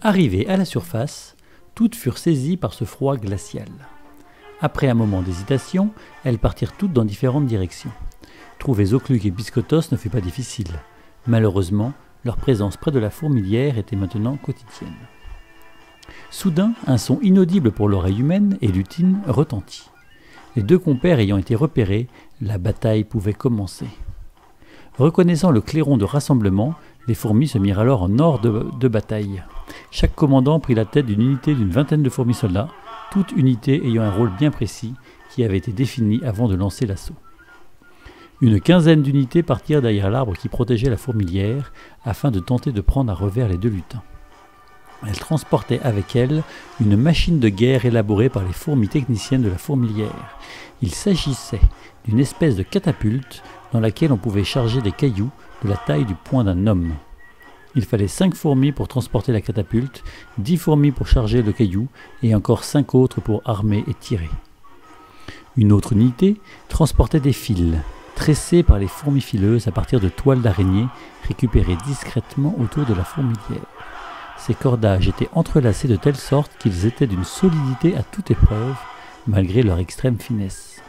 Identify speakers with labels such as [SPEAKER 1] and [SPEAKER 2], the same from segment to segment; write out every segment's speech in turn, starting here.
[SPEAKER 1] Arrivées à la surface, toutes furent saisies par ce froid glacial. Après un moment d'hésitation, elles partirent toutes dans différentes directions. Trouver Zocluc et Biscottos ne fut pas difficile. Malheureusement, leur présence près de la fourmilière était maintenant quotidienne. Soudain, un son inaudible pour l'oreille humaine et Lutine retentit. Les deux compères ayant été repérés, la bataille pouvait commencer. Reconnaissant le clairon de rassemblement, les fourmis se mirent alors en ordre de bataille. Chaque commandant prit la tête d'une unité d'une vingtaine de fourmis-soldats, toute unité ayant un rôle bien précis qui avait été défini avant de lancer l'assaut. Une quinzaine d'unités partirent derrière l'arbre qui protégeait la fourmilière afin de tenter de prendre à revers les deux lutins. Elles transportaient avec elles une machine de guerre élaborée par les fourmis techniciennes de la fourmilière. Il s'agissait d'une espèce de catapulte dans laquelle on pouvait charger des cailloux de la taille du poing d'un homme. Il fallait 5 fourmis pour transporter la catapulte, 10 fourmis pour charger le caillou et encore 5 autres pour armer et tirer. Une autre unité transportait des fils, tressés par les fourmis fileuses à partir de toiles d'araignée récupérées discrètement autour de la fourmilière. Ces cordages étaient entrelacés de telle sorte qu'ils étaient d'une solidité à toute épreuve, malgré leur extrême finesse.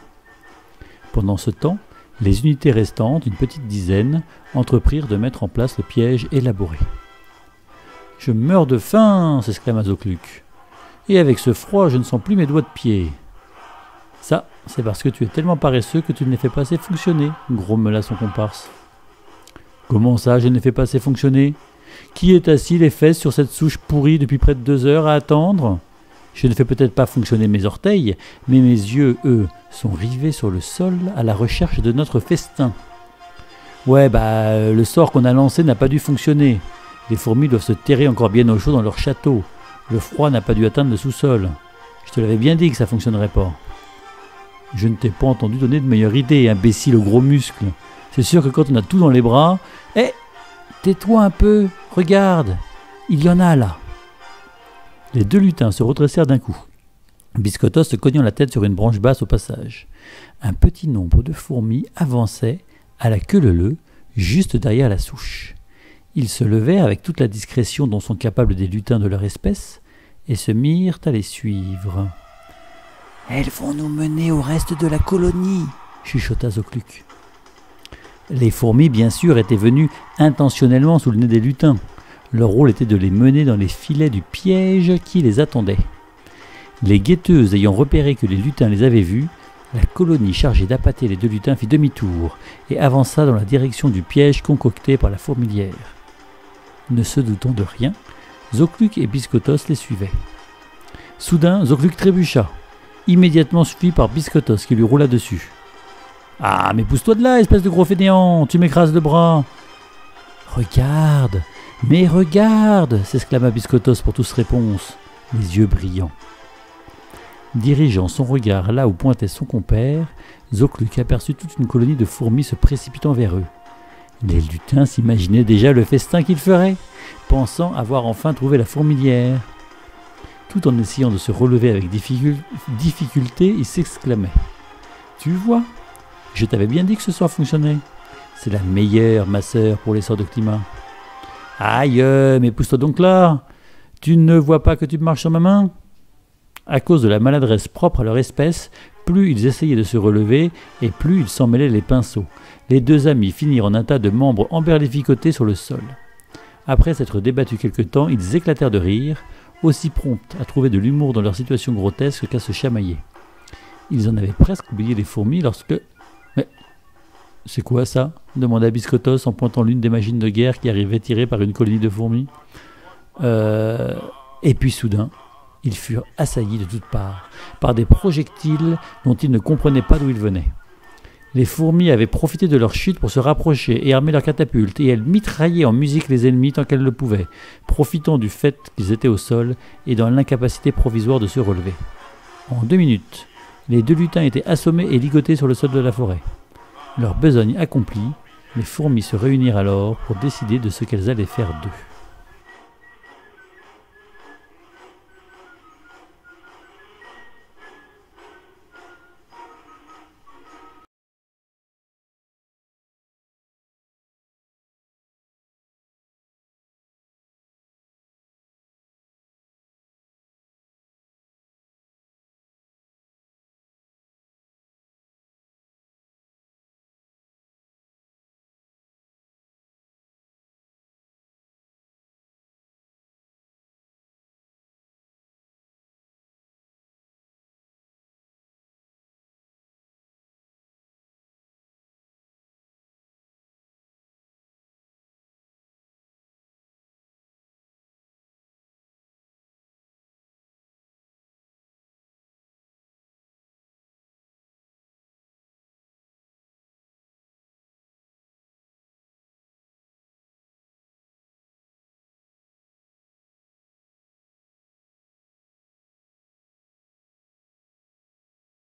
[SPEAKER 1] Pendant ce temps, les unités restantes, une petite dizaine, entreprirent de mettre en place le piège élaboré. « Je meurs de faim !» s'exclama Zocluc. « Et avec ce froid, je ne sens plus mes doigts de pied. »« Ça, c'est parce que tu es tellement paresseux que tu ne les fais pas assez fonctionner, » grommela son comparse. « Comment ça, je ne les fais pas assez fonctionner ? Qui est assis les fesses sur cette souche pourrie depuis près de 2 heures à attendre ? Je ne fais peut-être pas fonctionner mes orteils, mais mes yeux, eux, sont rivés sur le sol à la recherche de notre festin. Ouais, le sort qu'on a lancé n'a pas dû fonctionner. Les fourmis doivent se terrer encore bien au chaud dans leur château. Le froid n'a pas dû atteindre le sous-sol. Je te l'avais bien dit que ça fonctionnerait pas. Je ne t'ai pas entendu donner de meilleure idée, imbécile au gros muscle. C'est sûr que quand on a tout dans les bras... Tais-toi un peu, regarde, il y en a là. Les deux lutins se redressèrent d'un coup, Biscottos se cognant la tête sur une branche basse au passage. Un petit nombre de fourmis avançaient, à la queue leu-leu, juste derrière la souche. Ils se levèrent avec toute la discrétion dont sont capables des lutins de leur espèce, et se mirent à les suivre. « Elles vont nous mener au reste de la colonie !» chuchota Zocluc. Les fourmis, bien sûr, étaient venues intentionnellement sous le nez des lutins. Leur rôle était de les mener dans les filets du piège qui les attendait. Les guetteuses ayant repéré que les lutins les avaient vus, la colonie chargée d'appâter les deux lutins fit demi-tour et avança dans la direction du piège concocté par la fourmilière. Ne se doutant de rien, Zocluc et Biscottos les suivaient. Soudain, Zocluc trébucha, immédiatement suivi par Biscottos qui lui roula dessus. « Ah, mais pousse-toi de là, espèce de gros fainéant, tu m'écrases le bras !»« Regarde, mais regarde !» s'exclama Biscottos pour tous réponse, les yeux brillants. Dirigeant son regard là où pointait son compère, Zocluc aperçut toute une colonie de fourmis se précipitant vers eux. Les lutins s'imaginaient déjà le festin qu'ils feraient, pensant avoir enfin trouvé la fourmilière. Tout en essayant de se relever avec difficulté, ils s'exclamaient. « Tu vois ? Je t'avais bien dit que ce soir fonctionnait. C'est la meilleure, ma sœur, pour les sorts de climat. Aïe, mais pousse-toi donc là. Tu ne vois pas que tu marches sur ma main ? À cause de la maladresse propre à leur espèce, plus ils essayaient de se relever et plus ils s'en mêlaient les pinceaux. Les deux amis finirent en un tas de membres emberlificotés sur le sol. Après s'être débattus quelque temps, ils éclatèrent de rire, aussi prompts à trouver de l'humour dans leur situation grotesque qu'à se chamailler. Ils en avaient presque oublié les fourmis lorsque... Mais c'est quoi ça ? Demanda Biscottos en pointant l'une des machines de guerre qui arrivait tirée par une colonie de fourmis. Et puis soudain, ils furent assaillis de toutes parts par des projectiles dont ils ne comprenaient pas d'où ils venaient. Les fourmis avaient profité de leur chute pour se rapprocher et armer leurs catapultes, et elles mitraillaient en musique les ennemis tant qu'elles le pouvaient, profitant du fait qu'ils étaient au sol et dans l'incapacité provisoire de se relever. En 2 minutes, les deux lutins étaient assommés et ligotés sur le sol de la forêt. Leur besogne accomplie, les fourmis se réunirent alors pour décider de ce qu'elles allaient faire d'eux.